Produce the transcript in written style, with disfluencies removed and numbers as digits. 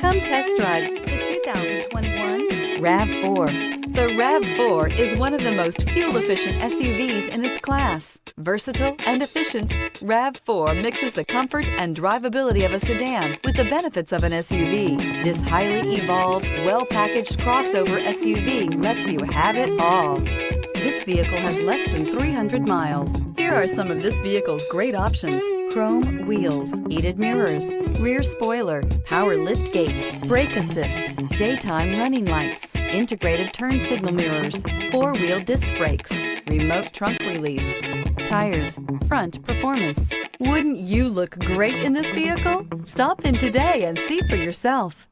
Come test drive the 2021 RAV4. The RAV4 is one of the most fuel-efficient SUVs in its class. Versatile and efficient, RAV4 mixes the comfort and drivability of a sedan with the benefits of an SUV. This highly evolved, well-packaged crossover SUV lets you have it all. This vehicle has less than 300 miles. Here are some of this vehicle's great options: chrome wheels, heated mirrors, rear spoiler, power lift gate, brake assist, daytime running lights, integrated turn signal mirrors, four-wheel disc brakes, remote trunk release, tires, front performance. Wouldn't you look great in this vehicle? Stop in today and see for yourself.